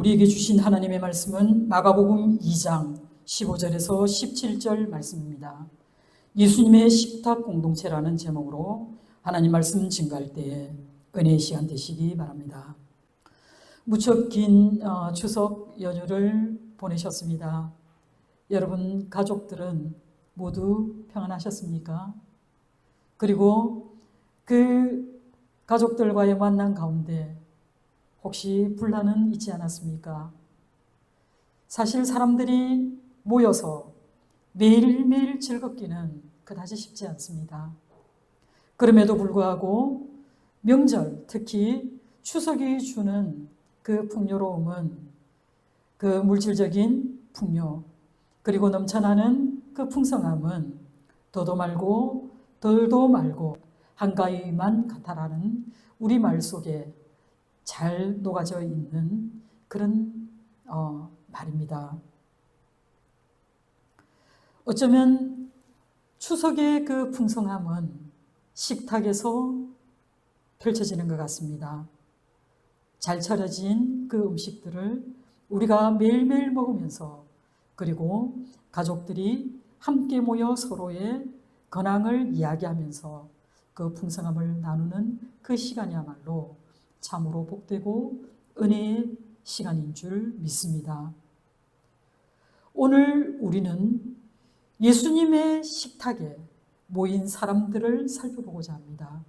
우리에게 주신 하나님의 말씀은 마가복음 2장 15절에서 17절 말씀입니다. 예수님의 식탁 공동체라는 제목으로 하나님 말씀 증거할 때에 은혜의 시간 되시기 바랍니다. 무척 긴 추석 연휴를 보내셨습니다. 여러분 가족들은 모두 평안하셨습니까? 그리고 그 가족들과의 만남 가운데 혹시 분란은 있지 않았습니까? 사실 사람들이 모여서 매일매일 즐겁기는 그다지 쉽지 않습니다. 그럼에도 불구하고 명절, 특히 추석이 주는 그 풍요로움은 그 물질적인 풍요, 그리고 넘쳐나는 그 풍성함은 더도 말고 덜도 말고 한가위만 같아라는 우리말 속에 잘 녹아져 있는 그런 말입니다. 어쩌면 추석의 그 풍성함은 식탁에서 펼쳐지는 것 같습니다. 잘 차려진 그 음식들을 우리가 매일매일 먹으면서, 그리고 가족들이 함께 모여 서로의 근황을 이야기하면서 그 풍성함을 나누는 그 시간이야말로 참으로 복되고 은혜의 시간인 줄 믿습니다. 오늘 우리는 예수님의 식탁에 모인 사람들을 살펴보고자 합니다.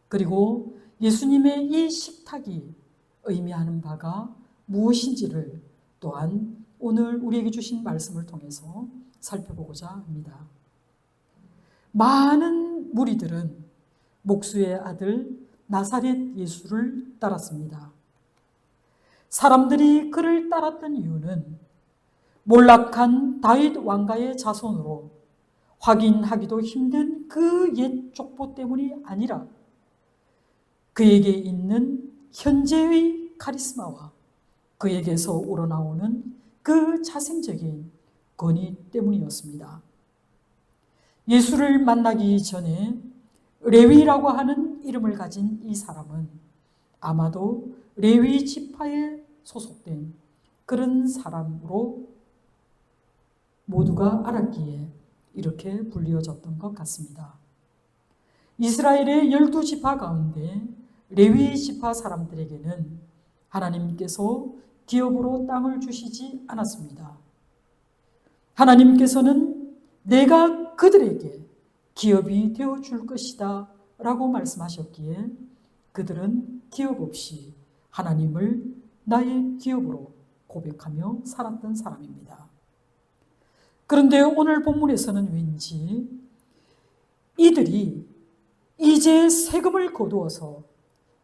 그리고 예수님의 이 식탁이 의미하는 바가 무엇인지를 또한 오늘 우리에게 주신 말씀을 통해서 살펴보고자 합니다. 많은 무리들은 목수의 아들 나사렛 예수를 따랐습니다. 사람들이 그를 따랐던 이유는 몰락한 다윗 왕가의 자손으로 확인하기도 힘든 그 옛 족보 때문이 아니라 그에게 있는 현재의 카리스마와 그에게서 우러나오는 그 자생적인 권위 때문이었습니다. 예수를 만나기 전에 레위라고 하는 이름을 가진 이 사람은 아마도 레위 지파에 소속된 그런 사람으로 모두가 알았기에 이렇게 불리어졌던 것 같습니다. 이스라엘의 12지파 가운데 레위 지파 사람들에게는 하나님께서 기업으로 땅을 주시지 않았습니다. 하나님께서는 내가 그들에게 기업이 되어줄 것이다 라고 말씀하셨기에 그들은 기업 없이 하나님을 나의 기업으로 고백하며 살았던 사람입니다. 그런데 오늘 본문에서는 왠지 이들이 이제 세금을 거두어서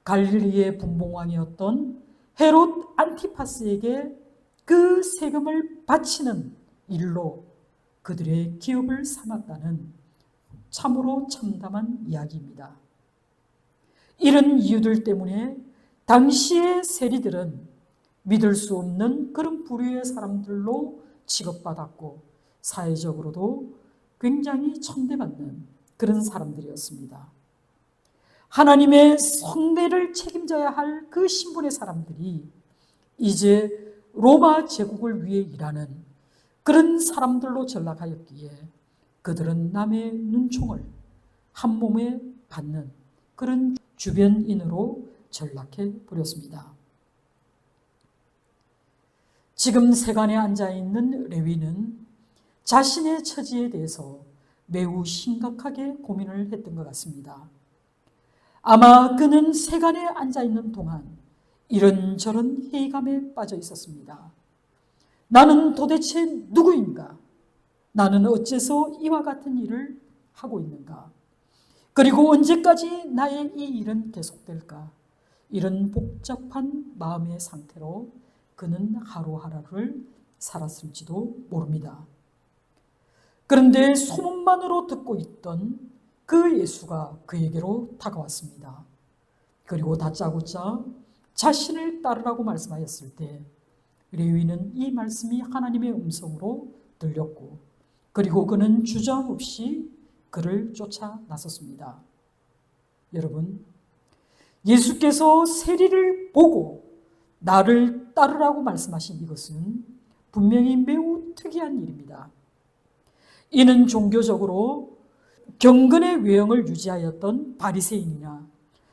갈릴리의 분봉왕이었던 헤롯 안티파스에게 그 세금을 바치는 일로 그들의 기업을 삼았다는 참으로 참담한 이야기입니다. 이런 이유들 때문에 당시의 세리들은 믿을 수 없는 그런 부류의 사람들로 취급받았고 사회적으로도 굉장히 천대받는 그런 사람들이었습니다. 하나님의 성례를 책임져야 할 그 신분의 사람들이 이제 로마 제국을 위해 일하는 그런 사람들로 전락하였기에 그들은 남의 눈총을 한 몸에 받는 그런 주변인으로 전락해 버렸습니다. 지금 세간에 앉아있는 레위는 자신의 처지에 대해서 매우 심각하게 고민을 했던 것 같습니다. 아마 그는 세간에 앉아있는 동안 이런저런 회의감에 빠져 있었습니다. 나는 도대체 누구인가? 나는 어째서 이와 같은 일을 하고 있는가? 그리고 언제까지 나의 이 일은 계속될까? 이런 복잡한 마음의 상태로 그는 하루하루를 살았을지도 모릅니다. 그런데 소문만으로 듣고 있던 그 예수가 그에게로 다가왔습니다. 그리고 다짜고짜 자신을 따르라고 말씀하였을 때 레위는 이 말씀이 하나님의 음성으로 들렸고 그리고 그는 주저함없이 그를 쫓아 나섰습니다. 여러분, 예수께서 세리를 보고 나를 따르라고 말씀하신 이것은 분명히 매우 특이한 일입니다. 이는 종교적으로 경건의 외형을 유지하였던 바리새인이나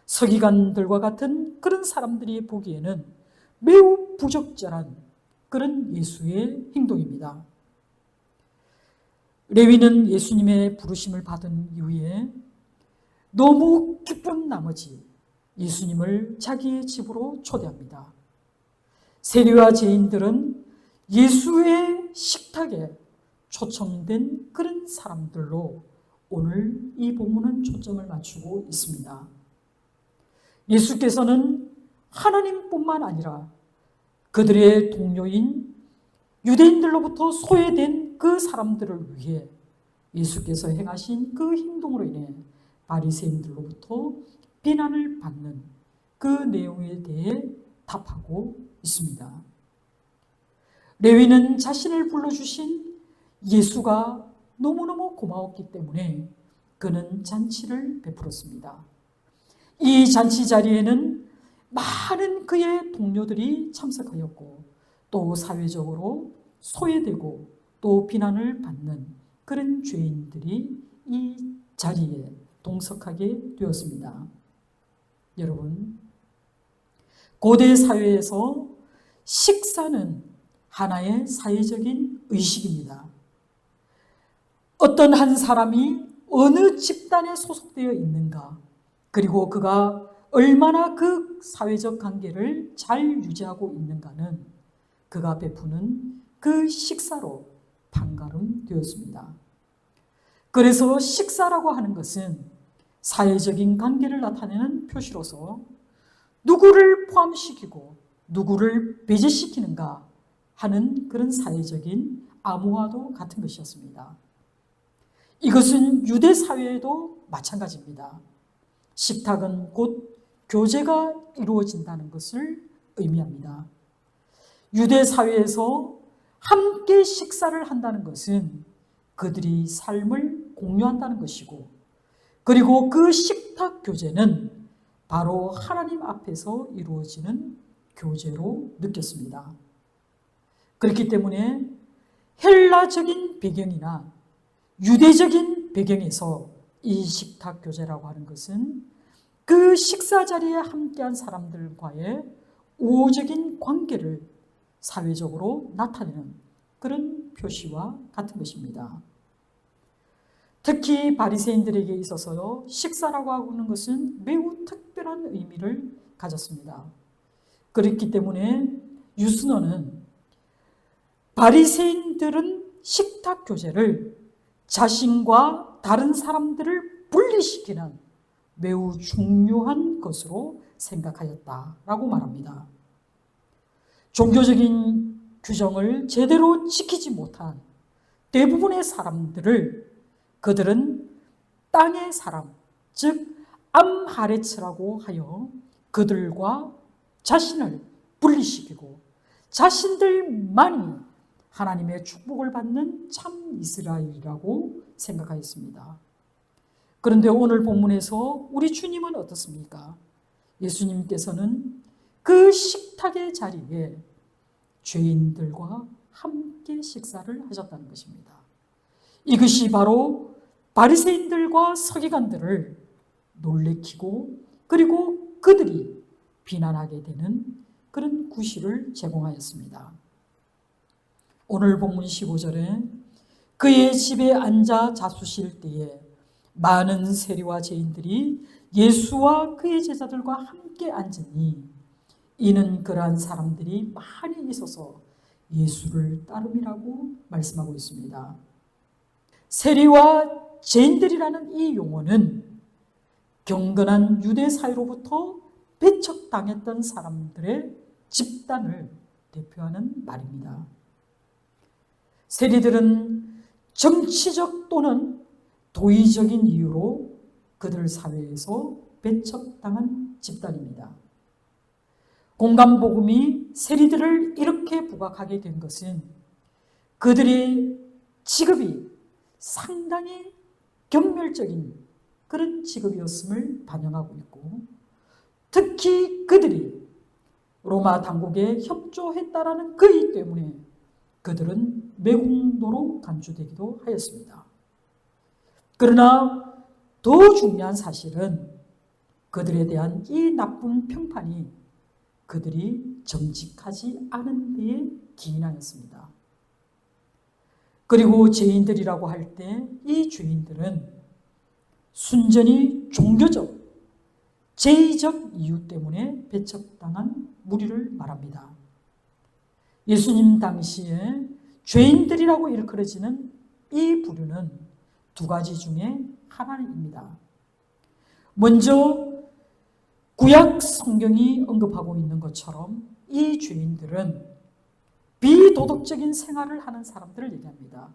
서기관들과 같은 그런 사람들이 보기에는 매우 부적절한 그런 예수의 행동입니다. 레위는 예수님의 부르심을 받은 이후에 너무 기쁜 나머지 예수님을 자기의 집으로 초대합니다. 세리와 죄인들은 예수의 식탁에 초청된 그런 사람들로 오늘 이 본문은 초점을 맞추고 있습니다. 예수께서는 하나님뿐만 아니라 그들의 동료인 유대인들로부터 소외된 그 사람들을 위해 예수께서 행하신 그 행동으로 인해 바리새인들로부터 비난을 받는 그 내용에 대해 답하고 있습니다. 레위는 자신을 불러주신 예수가 너무너무 고마웠기 때문에 그는 잔치를 베풀었습니다. 이 잔치 자리에는 많은 그의 동료들이 참석하였고 또 사회적으로 소외되고 또 비난을 받는 그런 죄인들이 이 자리에 동석하게 되었습니다. 여러분, 고대 사회에서 식사는 하나의 사회적인 의식입니다. 어떤 한 사람이 어느 집단에 소속되어 있는가, 그리고 그가 얼마나 그 사회적 관계를 잘 유지하고 있는가는 그가 베푸는 그 식사로 판가름되었습니다. 그래서 식사라고 하는 것은 사회적인 관계를 나타내는 표시로서 누구를 포함시키고 누구를 배제시키는가 하는 그런 사회적인 암호화도 같은 것이었습니다. 이것은 유대 사회에도 마찬가지입니다. 식탁은 곧 교제가 이루어진다는 것을 의미합니다. 유대 사회에서 함께 식사를 한다는 것은 그들이 삶을 공유한다는 것이고, 그리고 그 식탁 교제는 바로 하나님 앞에서 이루어지는 교제로 느꼈습니다. 그렇기 때문에 헬라적인 배경이나 유대적인 배경에서 이 식탁 교제라고 하는 것은 그 식사 자리에 함께한 사람들과의 우호적인 관계를 사회적으로 나타내는 그런 표시와 같은 것입니다. 특히 바리새인들에게 있어서 식사라고 하는 것은 매우 특별한 의미를 가졌습니다. 그렇기 때문에 유스너는 바리새인들은 식탁 교제를 자신과 다른 사람들을 분리시키는 매우 중요한 것으로 생각하였다라고 말합니다. 종교적인 규정을 제대로 지키지 못한 대부분의 사람들을 그들은 땅의 사람, 즉 암하레츠라고 하여 그들과 자신을 분리시키고 자신들만이 하나님의 축복을 받는 참 이스라엘이라고 생각하였습니다. 그런데 오늘 본문에서 우리 주님은 어떻습니까? 예수님께서는 그 식탁의 자리에 죄인들과 함께 식사를 하셨다는 것입니다. 이것이 바로 바리새인들과 서기관들을 놀래키고 그리고 그들이 비난하게 되는 그런 구실을 제공하였습니다. 오늘 본문 15절에 그의 집에 앉아 자수실 때에 많은 세리와 죄인들이 예수와 그의 제자들과 함께 앉으니 이는 그러한 사람들이 많이 있어서 예수를 따름이라고 말씀하고 있습니다. 세리와 죄인들이라는 이 용어는 경건한 유대 사회로부터 배척당했던 사람들의 집단을 대표하는 말입니다. 세리들은 정치적 또는 도의적인 이유로 그들 사회에서 배척당한 집단입니다. 공간복음이 세리들을 이렇게 부각하게 된 것은 그들의 직업이 상당히 경멸적인 그런 직업이었음을 반영하고 있고, 특히 그들이 로마 당국에 협조했다라는 그 이 때문에 그들은 매국노로 간주되기도 하였습니다. 그러나 더 중요한 사실은 그들에 대한 이 나쁜 평판이 그들이 정직하지 않은 데에 기인하였습니다. 그리고 죄인들이라고 할 때 이 죄인들은 순전히 종교적, 제의적 이유 때문에 배척당한 무리를 말합니다. 예수님 당시에 죄인들이라고 일컬어지는 이 부류는 두 가지 중에 하나입니다. 먼저 구약 성경이 언급하고 있는 것처럼 이 죄인들은 비도덕적인 생활을 하는 사람들을 얘기합니다.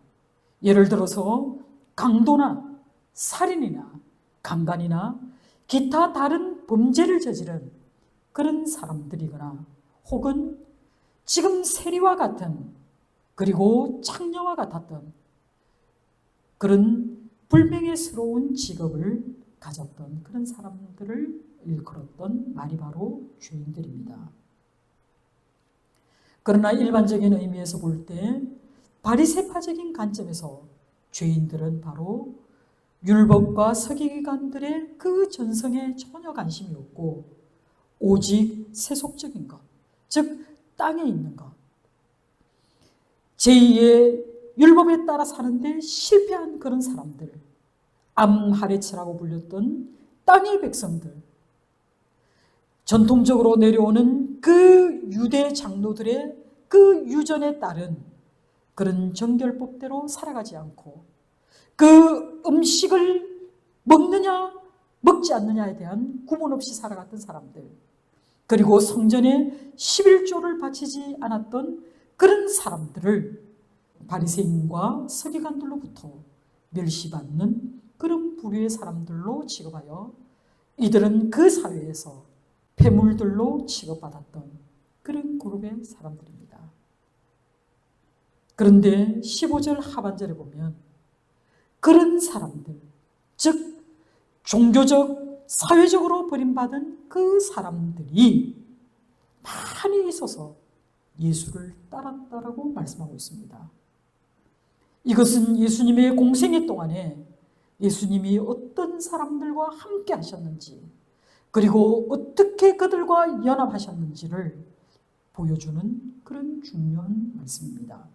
예를 들어서 강도나 살인이나 강간이나 기타 다른 범죄를 저지른 그런 사람들이거나 혹은 지금 세리와 같은 그리고 창녀와 같았던 그런 불명예스러운 직업을 가졌던 그런 사람들을 일컬었던 말이 바로 죄인들입니다. 그러나 일반적인 의미에서 볼 때 바리새파적인 관점에서 죄인들은 바로 율법과 서기관들의 그 전성에 전혀 관심이 없고 오직 세속적인 것, 즉 땅에 있는 것, 제2의 율법에 따라 사는데 실패한 그런 사람들, 암하레츠라고 불렸던 땅의 백성들, 전통적으로 내려오는 그 유대 장로들의 그 유전에 따른 그런 정결법대로 살아가지 않고 그 음식을 먹느냐 먹지 않느냐에 대한 구분 없이 살아갔던 사람들, 그리고 성전에 11조를 바치지 않았던 그런 사람들을 바리새인과 서기관들로부터 멸시받는 그런 부류의 사람들로 취급하여 이들은 그 사회에서 폐물들로 취급받았던 그런 그룹의 사람들입니다. 그런데 15절 하반절에 보면 그런 사람들, 즉 종교적, 사회적으로 버림받은 그 사람들이 많이 있어서 예수를 따랐다라고 말씀하고 있습니다. 이것은 예수님의 공생애 동안에 예수님이 어떤 사람들과 함께 하셨는지, 그리고 어떻게 그들과 연합하셨는지를 보여주는 그런 중요한 말씀입니다.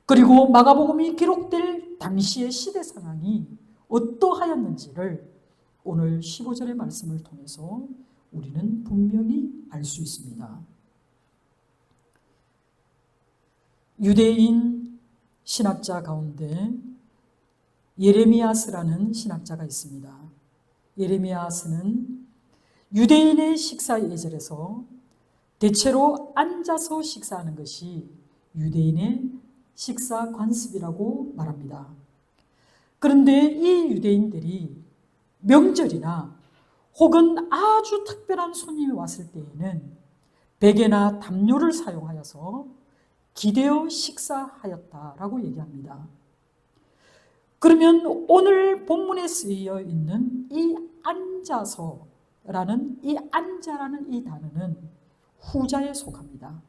그리고 마가복음이 기록될 당시의 시대 상황이 어떠하였는지를 오늘 15절의 말씀을 통해서 우리는 분명히 알 수 있습니다. 유대인 신학자 가운데 예레미야스라는 신학자가 있습니다. 예레미야스는 유대인의 식사 예절에서 대체로 앉아서 식사하는 것이 유대인의 식사 관습이라고 말합니다. 그런데 이 유대인들이 명절이나 혹은 아주 특별한 손님이 왔을 때에는 베개나 담요를 사용하여서 기대어 식사하였다라고 얘기합니다. 그러면 오늘 본문에 쓰여 있는 이 앉아서라는 이 앉아라는 이 단어는 후자에 속합니다.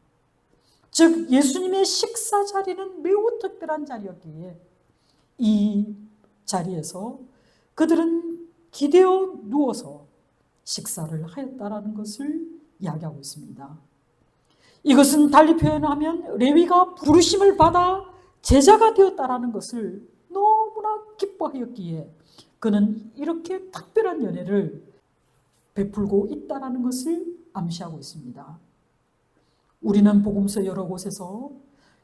즉 예수님의 식사 자리는 매우 특별한 자리였기에 이 자리에서 그들은 기대어 누워서 식사를 하였다라는 것을 이야기하고 있습니다. 이것은 달리 표현하면 레위가 부르심을 받아 제자가 되었다라는 것을 너무나 기뻐하였기에 그는 이렇게 특별한 연애를 베풀고 있다라는 것을 암시하고 있습니다. 우리는 복음서 여러 곳에서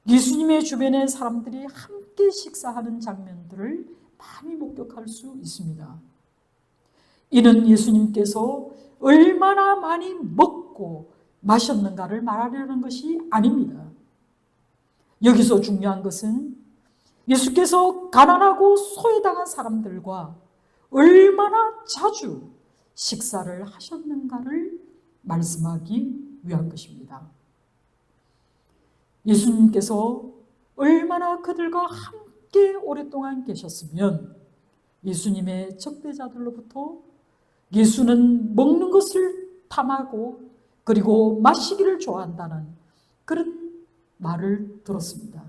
예수님의 주변의 사람들이 함께 식사하는 장면들을 많이 목격할 수 있습니다. 이는 예수님께서 얼마나 많이 먹고 마셨는가를 말하려는 것이 아닙니다. 여기서 중요한 것은 예수께서 가난하고 소외당한 사람들과 얼마나 자주 식사를 하셨는가를 말씀하기 위한 것입니다. 예수님께서 얼마나 그들과 함께 오랫동안 계셨으면 예수님의 적대자들로부터 예수는 먹는 것을 탐하고 그리고 마시기를 좋아한다는 그런 말을 들었습니다.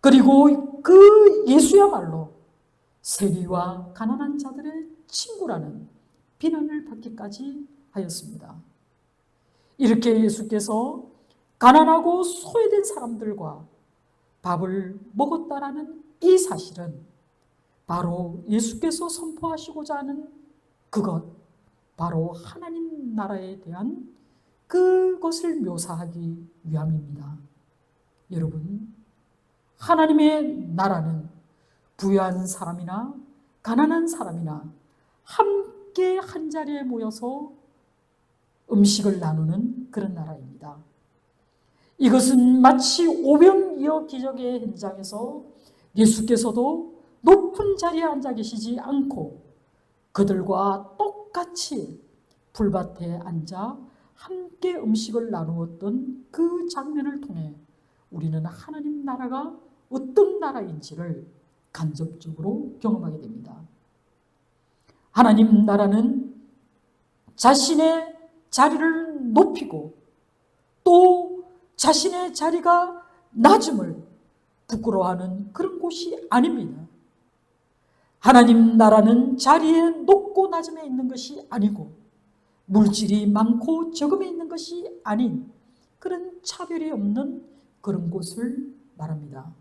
그리고 그 예수야말로 세리와 가난한 자들의 친구라는 비난을 받기까지 하였습니다. 이렇게 예수께서 가난하고 소외된 사람들과 밥을 먹었다라는 이 사실은 바로 예수께서 선포하시고자 하는 그것, 바로 하나님 나라에 대한 그것을 묘사하기 위함입니다. 여러분, 하나님의 나라는 부유한 사람이나 가난한 사람이나 함께 한자리에 모여서 음식을 나누는 그런 나라입니다. 이것은 마치 오병이어 기적의 현장에서 예수께서도 높은 자리에 앉아 계시지 않고 그들과 똑같이 풀밭에 앉아 함께 음식을 나누었던 그 장면을 통해 우리는 하나님 나라가 어떤 나라인지를 간접적으로 경험하게 됩니다. 하나님 나라는 자신의 자리를 높이고 또 자신의 자리가 낮음을 부끄러워하는 그런 곳이 아닙니다. 하나님 나라는 자리에 높고 낮음에 있는 것이 아니고 물질이 많고 적음에 있는 것이 아닌 그런 차별이 없는 그런 곳을 말합니다.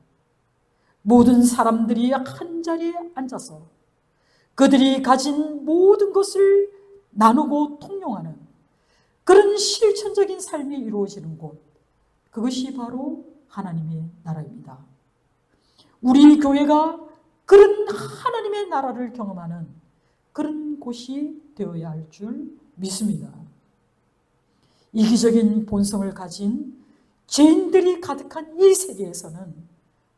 모든 사람들이 한 자리에 앉아서 그들이 가진 모든 것을 나누고 통용하는 그런 실천적인 삶이 이루어지는 곳, 그것이 바로 하나님의 나라입니다. 우리 교회가 그런 하나님의 나라를 경험하는 그런 곳이 되어야 할 줄 믿습니다. 이기적인 본성을 가진 죄인들이 가득한 이 세계에서는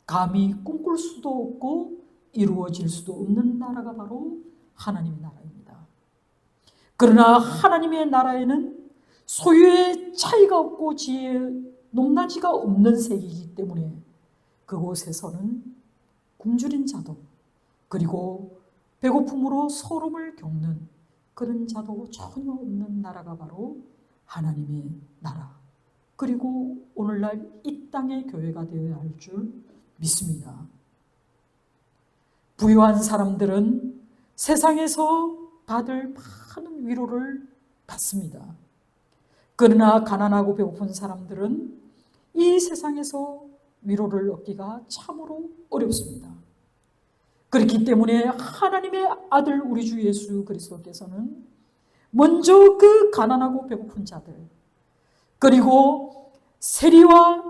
감히 꿈꿀 수도 없고 이루어질 수도 없는 나라가 바로 하나님의 나라입니다. 그러나 하나님의 나라에는 소유의 차이가 없고 지혜의 높낮이가 없는 세계이기 때문에 그곳에서는 굶주린 자도 그리고 배고픔으로 서름을 겪는 그런 자도 전혀 없는 나라가 바로 하나님의 나라, 그리고 오늘날 이 땅의 교회가 되어야 할 줄 믿습니다. 부유한 사람들은 세상에서 받을 많은 위로를 받습니다. 그러나 가난하고 배고픈 사람들은 이 세상에서 위로를 얻기가 참으로 어렵습니다. 그렇기 때문에 하나님의 아들 우리 주 예수 그리스도께서는 먼저 그 가난하고 배고픈 자들, 그리고 세리와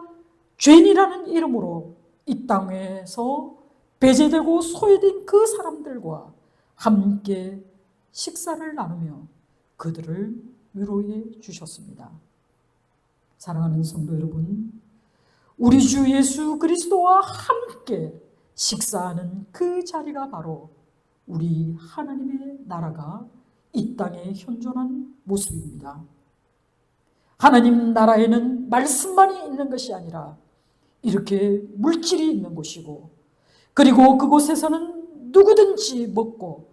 죄인이라는 이름으로 이 땅에서 배제되고 소외된 그 사람들과 함께 식사를 나누며 그들을 위로해 주셨습니다. 사랑하는 성도 여러분, 우리 주 예수 그리스도와 함께 식사하는 그 자리가 바로 우리 하나님의 나라가 이 땅에 현존한 모습입니다. 하나님 나라에는 말씀만이 있는 것이 아니라 이렇게 물질이 있는 곳이고, 그리고 그곳에서는 누구든지 먹고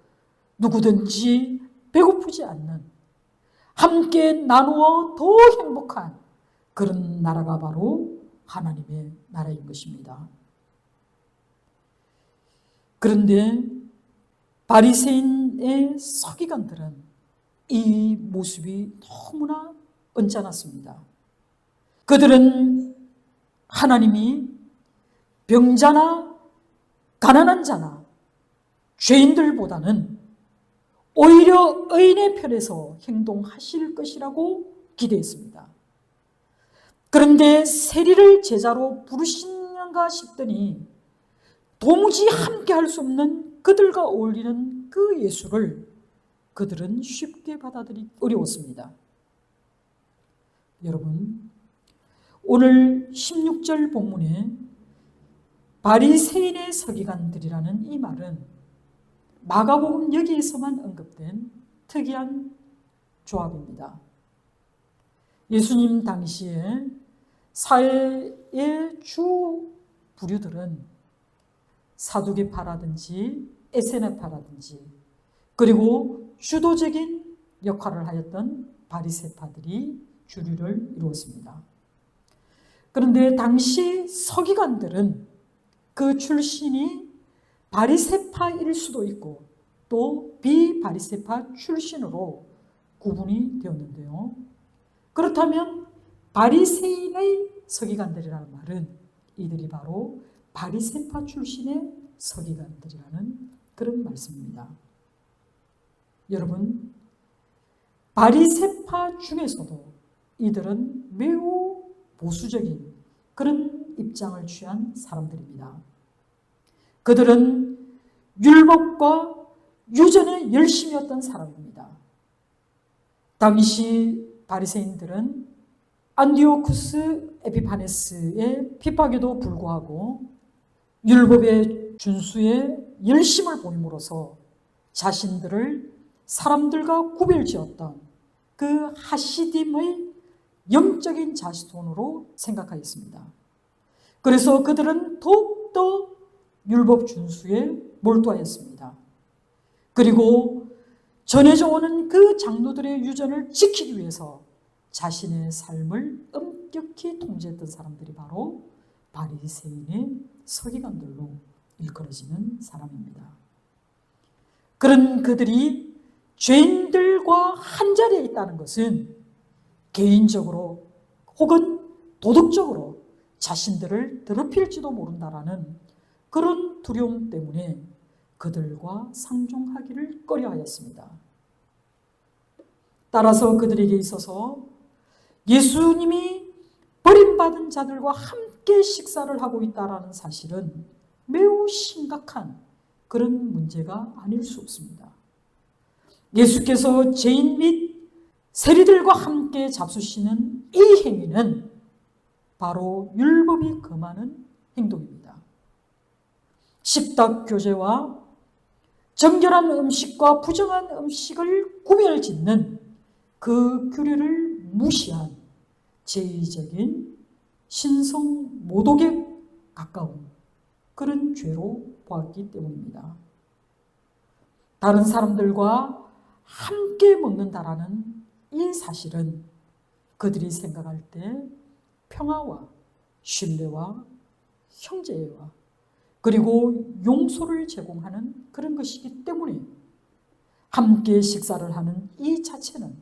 누구든지 배고프지 않는, 함께 나누어 더 행복한 그런 나라가 바로 하나님의 나라인 것입니다. 그런데 바리새인의 서기관들은 이 모습이 너무나 언짢았습니다. 그들은 하나님이 병자나 가난한 자나 죄인들보다는 오히려 의인의 편에서 행동하실 것이라고 기대했습니다. 그런데 세리를 제자로 부르시는가 싶더니 도무지 함께 할 수 없는 그들과 어울리는 그 예수를 그들은 쉽게 받아들이기 어려웠습니다. 여러분, 오늘 16절 본문에 바리새인의 서기관들이라는 이 말은 마가복음 여기에서만 언급된 특이한 조합입니다. 예수님 당시에 사회의 주 부류들은 사두개파라든지 에세네파라든지 그리고 주도적인 역할을 하였던 바리새파들이 주류를 이루었습니다. 그런데 당시 서기관들은 그 출신이 바리새파일 수도 있고 또 비바리새파 출신으로 구분이 되었는데요. 그렇다면 바리새인의 서기관들이라는 말은 이들이 바로 바리새파 출신의 서기관들이라는 그런 말씀입니다. 여러분, 바리새파 중에서도 이들은 매우 보수적인 그런 입장을 취한 사람들입니다. 그들은 율법과 유전에 열심이었던 사람입니다. 당시 바리새인들은 안디오쿠스 에피파네스의 핍박에도 불구하고 율법의 준수에 열심을 보임으로써 자신들을 사람들과 구별지었던 그 하시딤의 영적인 자손으로 생각하였습니다. 그래서 그들은 더욱더 율법 준수에 몰두하였습니다. 그리고 전해져 오는 그 장로들의 유전을 지키기 위해서 자신의 삶을 엄격히 통제했던 사람들이 바로 바리새인의 서기관들로 일컬어지는 사람입니다. 그런 그들이 죄인들과 한자리에 있다는 것은 개인적으로 혹은 도덕적으로 자신들을 더럽힐지도 모른다라는 그런 두려움 때문에 그들과 상종하기를 꺼려하였습니다. 따라서 그들에게 있어서 예수님이 버림받은 자들과 함께 식사를 하고 있다는 사실은 매우 심각한 그런 문제가 아닐 수 없습니다. 예수께서 죄인 및 세리들과 함께 잡수시는 이 행위는 바로 율법이 금하는 행동입니다. 식탁 교제와 정결한 음식과 부정한 음식을 구별짓는 그 규례를 무시한 제의적인 신성 모독에 가까운 그런 죄로 보았기 때문입니다. 다른 사람들과 함께 먹는다라는 이 사실은 그들이 생각할 때 평화와 신뢰와 형제와 그리고 용서를 제공하는 그런 것이기 때문에 함께 식사를 하는 이 자체는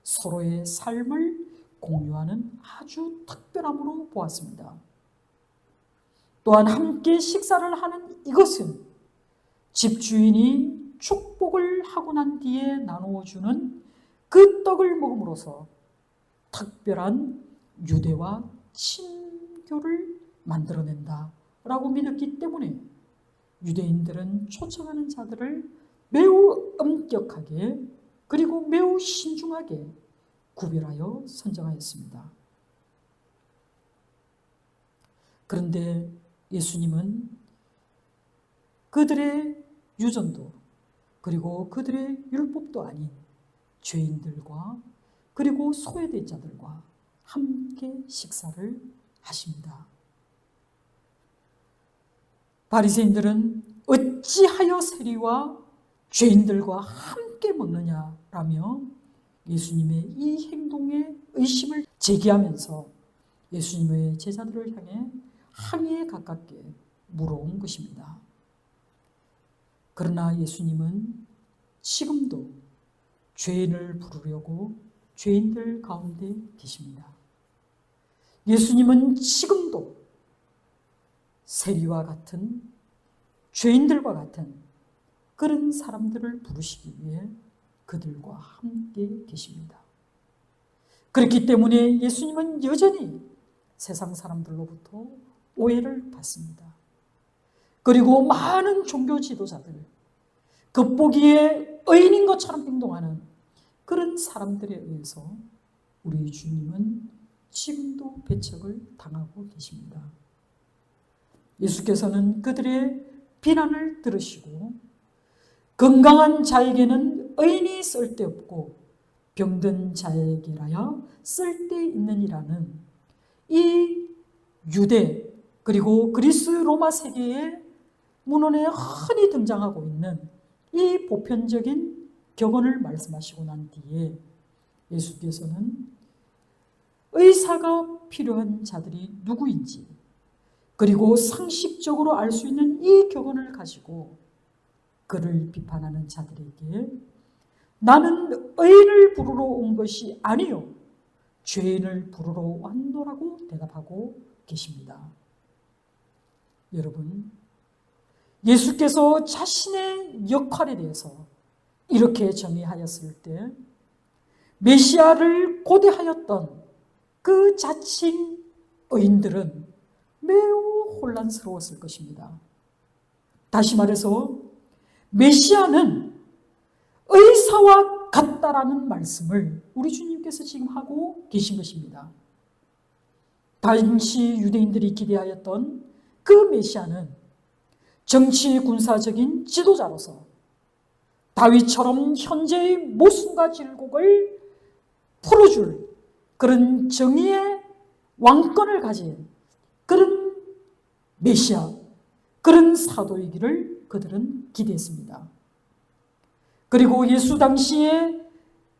서로의 삶을 공유하는 아주 특별함으로 보았습니다. 또한 함께 식사를 하는 이것은 집주인이 축복을 하고 난 뒤에 나누어 주는 그 떡을 먹음으로써 특별한 유대와 친교를 만들어낸다라고 믿었기 때문에 유대인들은 초청하는 자들을 매우 엄격하게 그리고 매우 신중하게 구별하여 선정하였습니다. 그런데 예수님은 그들의 유전도 그리고 그들의 율법도 아닌 죄인들과 그리고 소외된 자들과 함께 식사를 하십니다. 바리새인들은 어찌하여 세리와 죄인들과 함께 먹느냐라며 예수님의 이 행동에 의심을 제기하면서 예수님의 제자들을 향해 항의에 가깝게 물어온 것입니다. 그러나 예수님은 지금도 죄인을 부르려고 죄인들 가운데 계십니다. 예수님은 지금도 세리와 같은 죄인들과 같은 그런 사람들을 부르시기 위해 그들과 함께 계십니다. 그렇기 때문에 예수님은 여전히 세상 사람들로부터 오해를 받습니다. 그리고 많은 종교 지도자들, 겉보기에 의인인 것처럼 행동하는 그런 사람들에 의해서 우리 주님은 지금도 배척을 당하고 계십니다. 예수께서는 그들의 비난을 들으시고 건강한 자에게는 의인이 쓸데없고 병든 자에게라야 쓸데있느니라는 이 유대 그리고 그리스 로마 세계의 문헌에 흔히 등장하고 있는 이 보편적인 격언을 말씀하시고 난 뒤에 예수께서는 의사가 필요한 자들이 누구인지, 그리고 상식적으로 알 수 있는 이 교훈을 가지고 그를 비판하는 자들에게 나는 의인을 부르러 온 것이 아니요 죄인을 부르러 왔노라고 대답하고 계십니다. 여러분, 예수께서 자신의 역할에 대해서 이렇게 정의하였을 때 메시아를 고대하였던 그 자칭 의인들은 매우 혼란스러웠을 것입니다. 다시 말해서 메시아는 의사와 같다라는 말씀을 우리 주님께서 지금 하고 계신 것입니다. 당시 유대인들이 기대하였던 그 메시아는 정치 군사적인 지도자로서 다윗처럼 현재의 모순과 질곡을 풀어줄 그런 정의의 왕권을 가진 그런 메시아, 그런 사도이기를 그들은 기대했습니다. 그리고 예수 당시에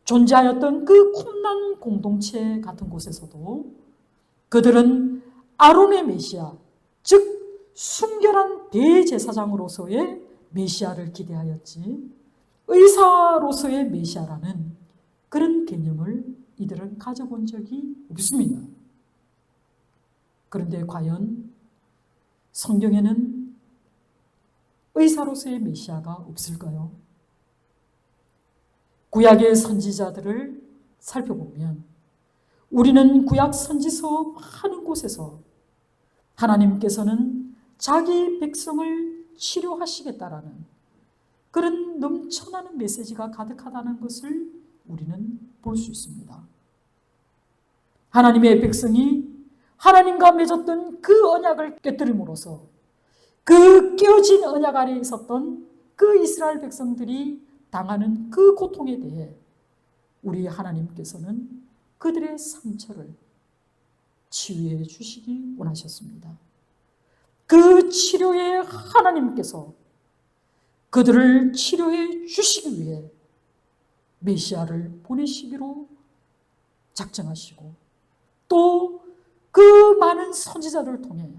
존재하였던 그 쿰난 공동체 같은 곳에서도 그들은 아론의 메시아, 즉 순결한 대제사장으로서의 메시아를 기대하였지 의사로서의 메시아라는 그런 개념을 이들은 가져본 적이 없습니다. 그런데 과연 성경에는 의사로서의 메시아가 없을까요? 구약의 선지자들을 살펴보면 우리는 구약 선지서 많은 곳에서 하나님께서는 자기 백성을 치료하시겠다라는 그런 넘쳐나는 메시지가 가득하다는 것을 우리는 볼 수 있습니다. 하나님의 백성이 하나님과 맺었던 그 언약을 깨뜨림으로써 그 깨어진 언약 아래에 있었던 그 이스라엘 백성들이 당하는 그 고통에 대해 우리 하나님께서는 그들의 상처를 치유해 주시기 원하셨습니다. 그 치료에 하나님께서 그들을 치료해 주시기 위해 메시아를 보내시기로 작정하시고 또 그 많은 선지자들을 통해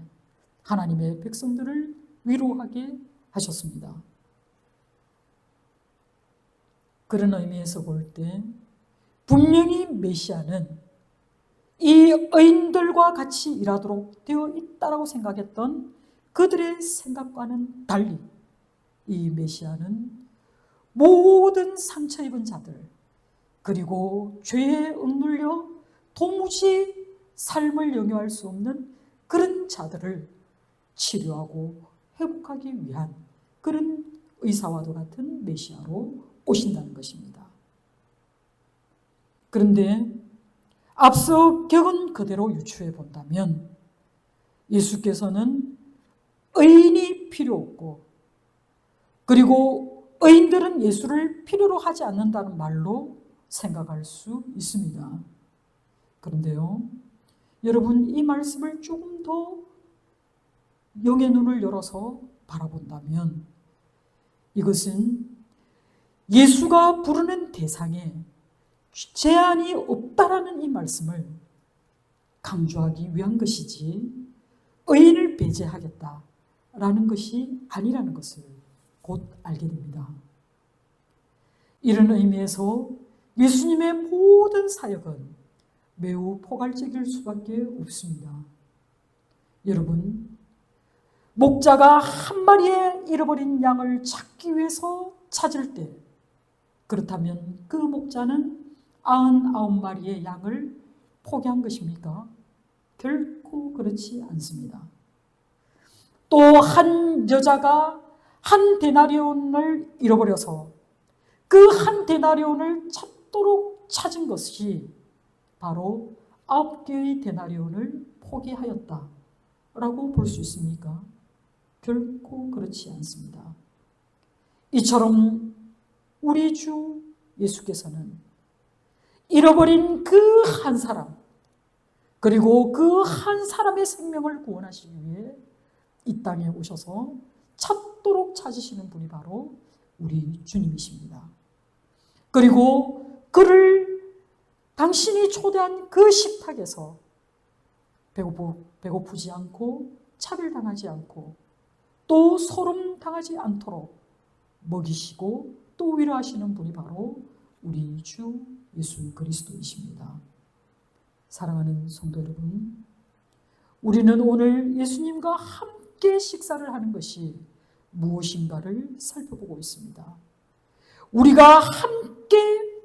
하나님의 백성들을 위로하게 하셨습니다. 그런 의미에서 볼 때 분명히 메시아는 이 의인들과 같이 일하도록 되어 있다고 생각했던 그들의 생각과는 달리 이 메시아는 모든 상처 입은 자들 그리고 죄에 억눌려 도무지 삶을 영위할 수 없는 그런 자들을 치료하고 회복하기 위한 그런 의사와도 같은 메시아로 오신다는 것입니다. 그런데 앞서 격은 그대로 유추해 본다면 예수께서는 의인이 필요 없고 그리고 의인들은 예수를 필요로 하지 않는다는 말로 생각할 수 있습니다. 그런데요, 여러분 이 말씀을 조금 더 영의 눈을 열어서 바라본다면 이것은 예수가 부르는 대상에 제한이 없다라는 이 말씀을 강조하기 위한 것이지 의인을 배제하겠다라는 것이 아니라는 것을 곧 알게 됩니다. 이런 의미에서 예수님의 모든 사역은 매우 포괄적일 수밖에 없습니다. 여러분, 목자가 한 마리의 잃어버린 양을 찾기 위해서 찾을 때 그렇다면 그 목자는 99마리의 양을 포기한 것입니까? 결코 그렇지 않습니다. 또 한 여자가 한 데나리온을 잃어버려서 그 한 데나리온을 찾도록 찾은 것이 바로 9개의 데나리온을 포기하였다라고 볼 수 있습니까? 결코 그렇지 않습니다. 이처럼 우리 주 예수께서는 잃어버린 그 한 사람 그리고 그 한 사람의 생명을 구원하시기 위해 이 땅에 오셔서 찾도록 찾으시는 분이 바로 우리 주님이십니다. 그리고 그를 당신이 초대한 그 식탁에서 배고프지 않고 차별당하지 않고 또 소름당하지 않도록 먹이시고 또 위로하시는 분이 바로 우리 주 예수 그리스도이십니다. 사랑하는 성도 여러분, 우리는 오늘 예수님과 함께 식사를 하는 것이 무엇인가를 살펴보고 있습니다. 우리가 함께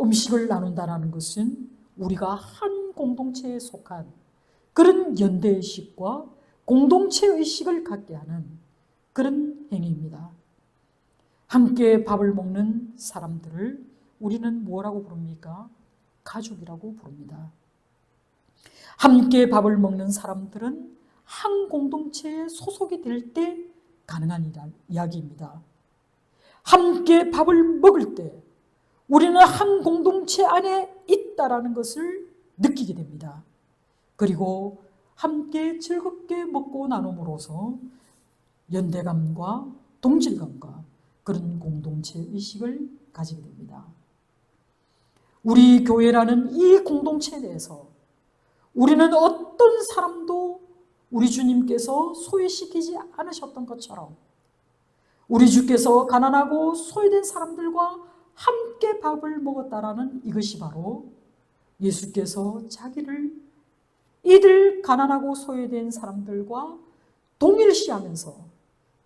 음식을 나눈다는 것은 우리가 한 공동체에 속한 그런 연대의식과 공동체의식을 갖게 하는 그런 행위입니다. 함께 밥을 먹는 사람들을 우리는 뭐라고 부릅니까? 가족이라고 부릅니다. 함께 밥을 먹는 사람들은 한 공동체에 소속이 될 때 가능한 이야기입니다. 함께 밥을 먹을 때 우리는 한 공동체 안에 있다라는 것을 느끼게 됩니다. 그리고 함께 즐겁게 먹고 나눔으로써 연대감과 동질감과 그런 공동체 의식을 가지게 됩니다. 우리 교회라는 이 공동체에 대해서 우리는 어떤 사람도 우리 주님께서 소외시키지 않으셨던 것처럼 우리 주께서 가난하고 소외된 사람들과 함께 밥을 먹었다라는 이것이 바로 예수께서 자기를 이들 가난하고 소외된 사람들과 동일시하면서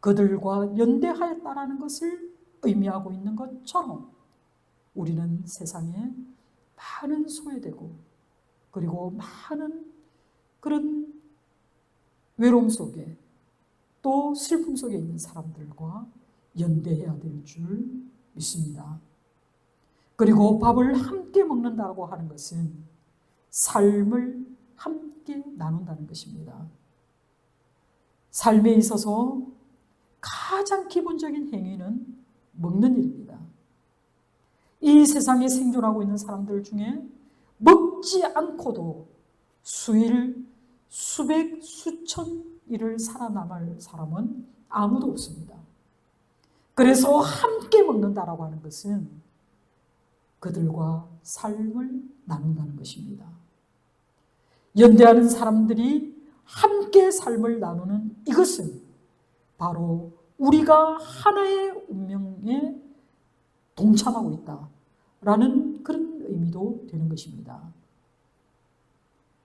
그들과 연대하였다라는 것을 의미하고 있는 것처럼 우리는 세상에 많은 소외되고 그리고 많은 그런 외로움 속에 또 슬픔 속에 있는 사람들과 연대해야 될 줄 믿습니다. 그리고 밥을 함께 먹는다고 하는 것은 삶을 함께 나눈다는 것입니다. 삶에 있어서 가장 기본적인 행위는 먹는 일입니다. 이 세상에 생존하고 있는 사람들 중에 먹지 않고도 수일, 수백, 수천 일을 살아남을 사람은 아무도 없습니다. 그래서 함께 먹는다라고 하는 것은 그들과 삶을 나눈다는 것입니다. 연대하는 사람들이 함께 삶을 나누는 이것은 바로 우리가 하나의 운명에 동참하고 있다라는 그런 의미도 되는 것입니다.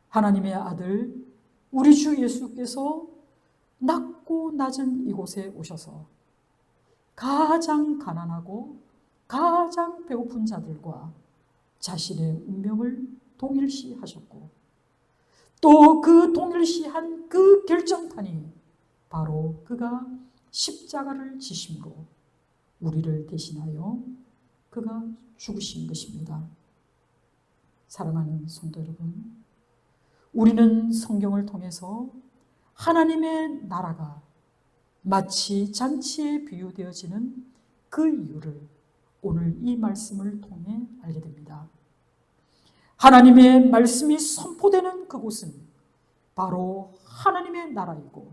하나님의 아들 우리 주 예수께서 낮고 낮은 이곳에 오셔서 가장 가난하고 가장 배고픈 자들과 자신의 운명을 동일시하셨고 또 그 동일시한 그 결정판이 바로 그가 십자가를 지심으로 우리를 대신하여 그가 죽으신 것입니다. 사랑하는 성도 여러분, 우리는 성경을 통해서 하나님의 나라가 마치 잔치에 비유되어지는 그 이유를 오늘 이 말씀을 통해 알게 됩니다. 하나님의 말씀이 선포되는 그곳은 바로 하나님의 나라이고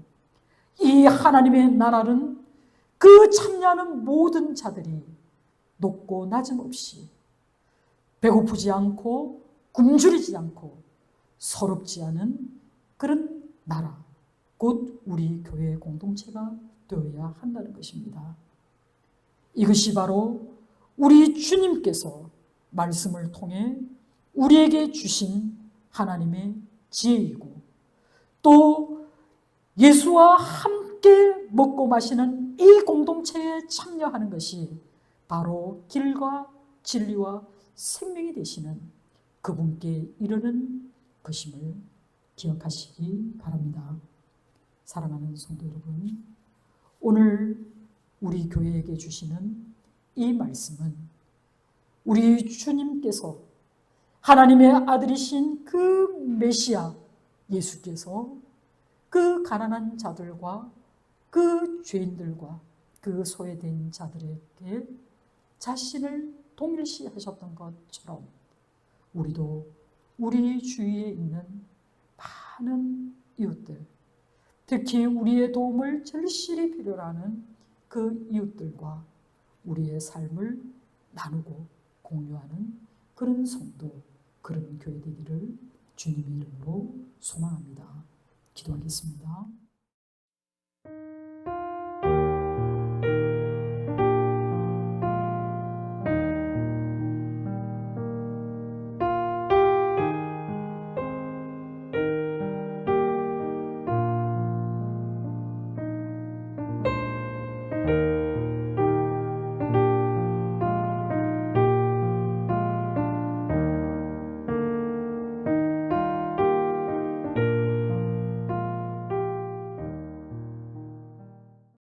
이 하나님의 나라는 그 참여하는 모든 자들이 높고 낮음 없이 배고프지 않고 굶주리지 않고 서럽지 않은 그런 나라, 곧 우리 교회의 공동체가 되어야 한다는 것입니다. 이것이 바로 우리 주님께서 말씀을 통해 우리에게 주신 하나님의 지혜이고 또 예수와 함께 먹고 마시는 이 공동체에 참여하는 것이 바로 길과 진리와 생명이 되시는 그분께 이르는 것임을 기억하시기 바랍니다. 사랑하는 성도 여러분, 오늘 우리 교회에게 주시는 이 말씀은 우리 주님께서 하나님의 아들이신 그 메시아 예수께서 그 가난한 자들과 그 죄인들과 그 소외된 자들에게 자신을 동일시하셨던 것처럼 우리도 우리 주위에 있는 많은 이웃들, 특히 우리의 도움을 절실히 필요로 하는 그 이웃들과 우리의 삶을 나누고 공유하는 그런 성도, 그런 교회 되기를 주님의 이름으로 소망합니다. 기도하겠습니다.